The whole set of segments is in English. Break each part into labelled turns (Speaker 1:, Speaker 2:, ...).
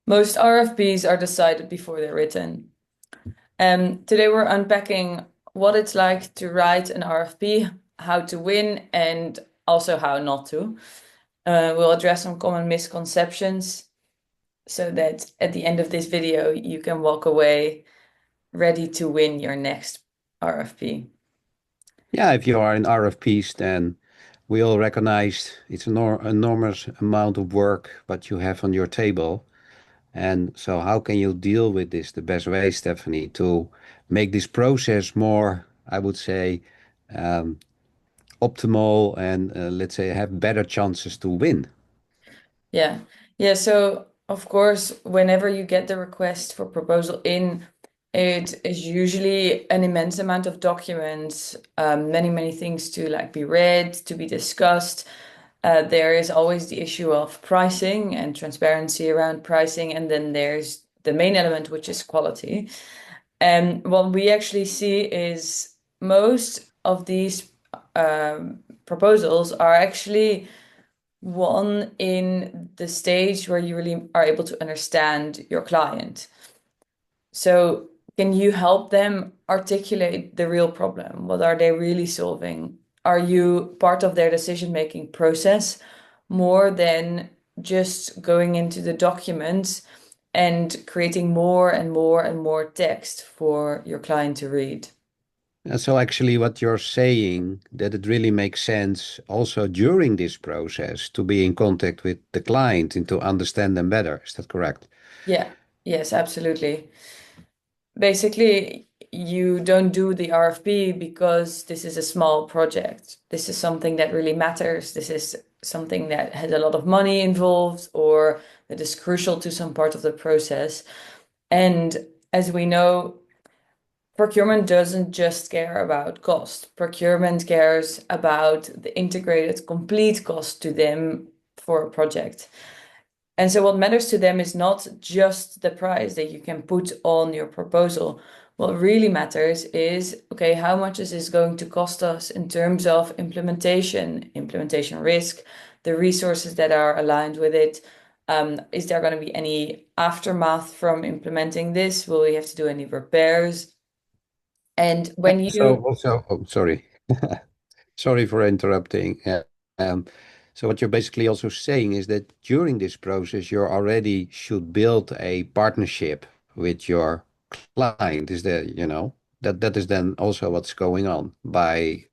Speaker 1: Most RFPs are decided before they're written. Today we're unpacking what it's like to write an RFP, how to win, and also how not to. We'll address some common misconceptions so that at the end of this video, you can walk away ready to win your next RFP.
Speaker 2: Yeah, if you are in RFPs, then we all recognize it's an enormous amount of work what you have on your table. And so how can you deal with this the best way, Stephanie, to make this process more, I would say, um, optimal and let's say have better chances to win?
Speaker 1: Yeah. Yeah. So, of course, whenever you get the request for proposal in, it is usually an immense amount of documents, many, many things to like be read, to be discussed. There is always the issue of pricing and transparency around pricing. And then there's the main element, which is quality. And what we actually see is most of these proposals are actually one in the stage where you really are able to understand your client. So, can you help them articulate the real problem? What are they really solving? Are you part of their decision-making process more than just going into the documents and creating more and more and more text for your client to read?
Speaker 2: And so actually what you're saying that it really makes sense also during this process to be in contact with the client and to understand them better. Is that correct?
Speaker 1: Yeah, yes, absolutely. Basically, you don't do the RFP because this is a small project. This is something that really matters. This is something that has a lot of money involved or that is crucial to some part of the process. And as we know, procurement doesn't just care about cost. Procurement cares about the integrated, complete cost to them for a project. And so what matters to them is not just the price that you can put on your proposal. What really matters is, okay, how much is this going to cost us in terms of implementation, implementation risk, the resources that are aligned with it? Is there going to be any aftermath from implementing this? Will we have to do any repairs? And when
Speaker 2: So
Speaker 1: you
Speaker 2: also, oh, sorry. Sorry for interrupting. Um, so what you're basically also saying is that during this process, you already should build a partnership with your client. Is that, that is then also what's going on by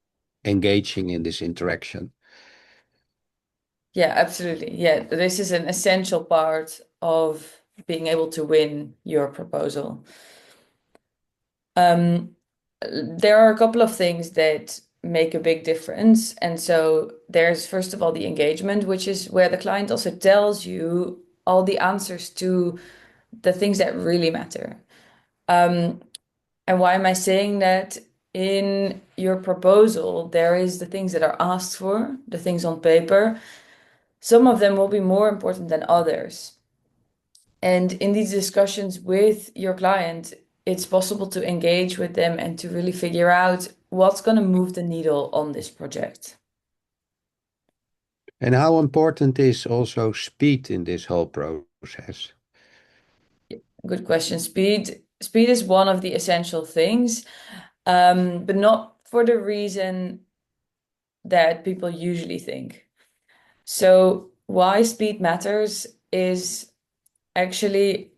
Speaker 2: engaging in this interaction.
Speaker 1: Yeah, absolutely. Yeah, this is an essential part of being able to win your proposal. Um, there are a couple of things that make a big difference. And so there's first of all the engagement, which is where the client also tells you all the answers to the things that really matter. Um, and why am I saying that? In your proposal, there is the things that are asked for, the things on paper. Some of them will be more important than others. And in these discussions with your client, it's possible to engage with them and to really figure out what's going to move the needle on this project.
Speaker 2: And how important is also speed in this whole process?
Speaker 1: Good question. Speed is one of the essential things, but not for the reason that people usually think. So why speed matters is actually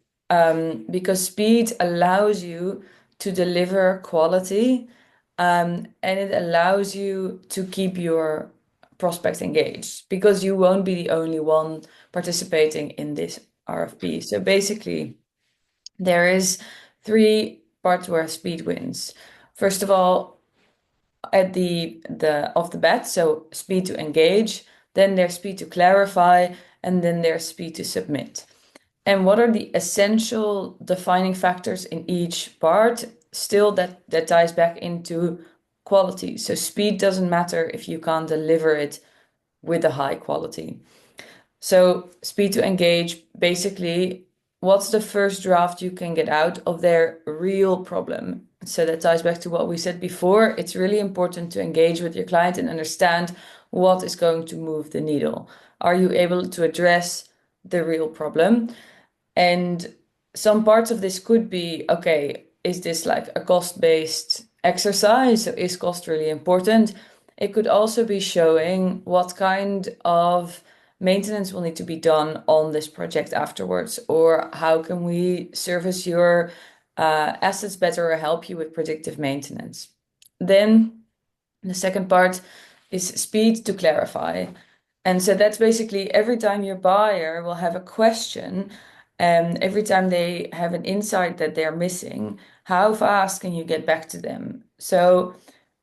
Speaker 1: because speed allows you to deliver quality, and it allows you to keep your prospects engaged because you won't be the only one participating in this RFP. So basically, there is three parts where speed wins. First of all, at the off the bat, so speed to engage, then there's speed to clarify, and then there's speed to submit. And what are the essential defining factors in each part? Still, that ties back into quality. So speed doesn't matter if you can't deliver it with a high quality. So speed to engage, basically, what's the first draft you can get out of their real problem? So that ties back to what we said before. It's really important to engage with your client and understand what is going to move the needle. Are you able to address the real problem? And some parts of this could be, okay, is this like a cost-based exercise? So is cost really important? It could also be showing what kind of maintenance will need to be done on this project afterwards, or how can we service your assets better or help you with predictive maintenance. Then the second part is speed to clarify. And so that's basically every time your buyer will have a question, and every time they have an insight that they're missing, how fast can you get back to them? So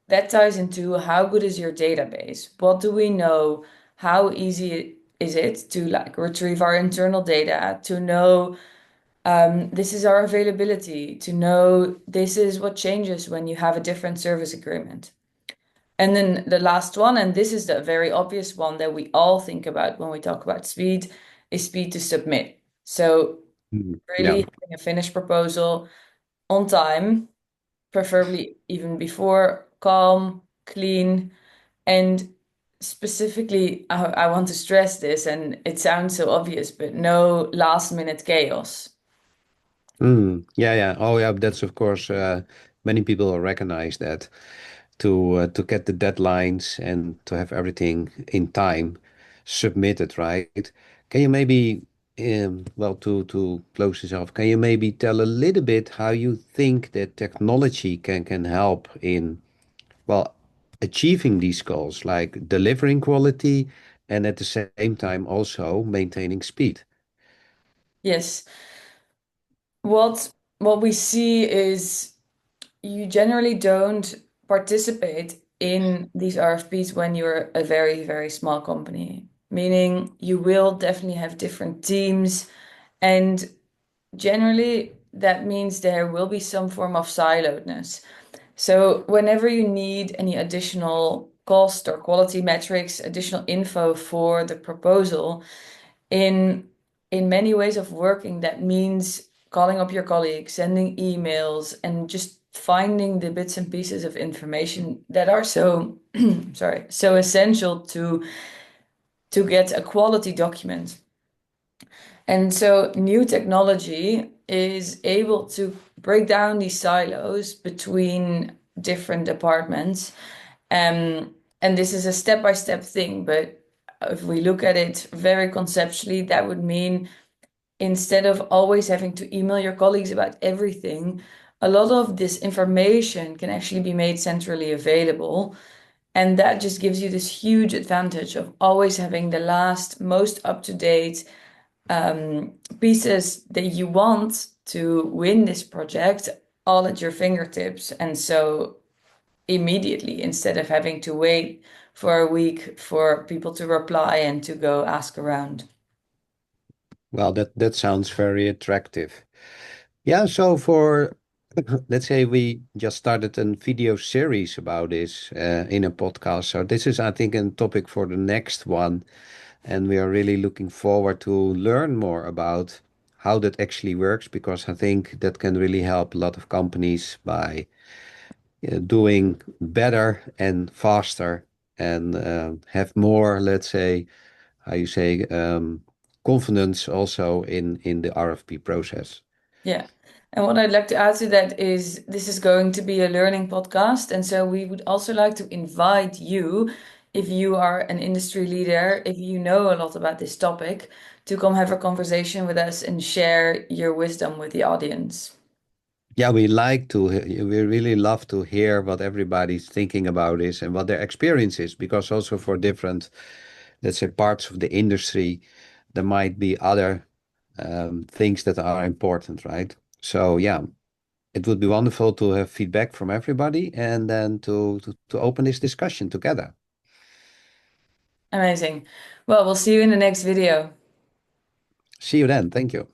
Speaker 1: that ties into how good is your database? What do we know? How easy is it to like retrieve our internal data, to know this is our availability, to know this is what changes when you have a different service agreement. And then the last one, and this is the very obvious one that we all think about when we talk about speed, is speed to submit. So
Speaker 2: Yeah.
Speaker 1: really having a finished proposal on time, preferably even before, calm, clean, and specifically, I want to stress this, and it sounds so obvious, but no last minute chaos.
Speaker 2: Yeah, yeah. Oh, yeah. That's of course, many people recognize that to get the deadlines and to have everything in time submitted, right? Can you maybe, well, to close this off, can you maybe tell a little bit how you think that technology can help in, well, achieving these goals, like delivering quality and at the same time also maintaining speed?
Speaker 1: Yes. What we see is you generally don't participate in these RFPs when you're a very, very small company, meaning you will definitely have different teams, and generally that means there will be some form of siloedness. So whenever you need any additional cost or quality metrics, additional info for the proposal, in in many ways of working, that means calling up your colleagues, sending emails, and just finding the bits and pieces of information that are so sorry, so essential to get a quality document. And so new technology is able to break down these silos between different departments. And this is a step-by-step thing, but if we look at it very conceptually, that would mean instead of always having to email your colleagues about everything, a lot of this information can actually be made centrally available. And that just gives you this huge advantage of always having the last, most up-to-date pieces that you want to win this project all at your fingertips. And so immediately, instead of having to wait for a week for people to reply and to go ask around.
Speaker 2: Well, that sounds very attractive. Yeah, so for let's say we just started a video series about this in a podcast. So this is, I think, a topic for the next one, and we are really looking forward to learn more about how that actually works because I think that can really help a lot of companies by doing better and faster and have more, let's say, how you say, confidence also in the RFP process.
Speaker 1: Yeah. And what I'd like to add to that is this is going to be a learning podcast. And so we would also like to invite you, if you are an industry leader, if you know a lot about this topic, to come have a conversation with us and share your wisdom with the audience.
Speaker 2: Yeah, we really love to hear what everybody's thinking about this and what their experience is, because also for different, let's say, parts of the industry, there might be other things that are important, right? So yeah, it would be wonderful to have feedback from everybody and then to open this discussion together.
Speaker 1: Amazing. Well, we'll see you in the next video.
Speaker 2: See you then. Thank you.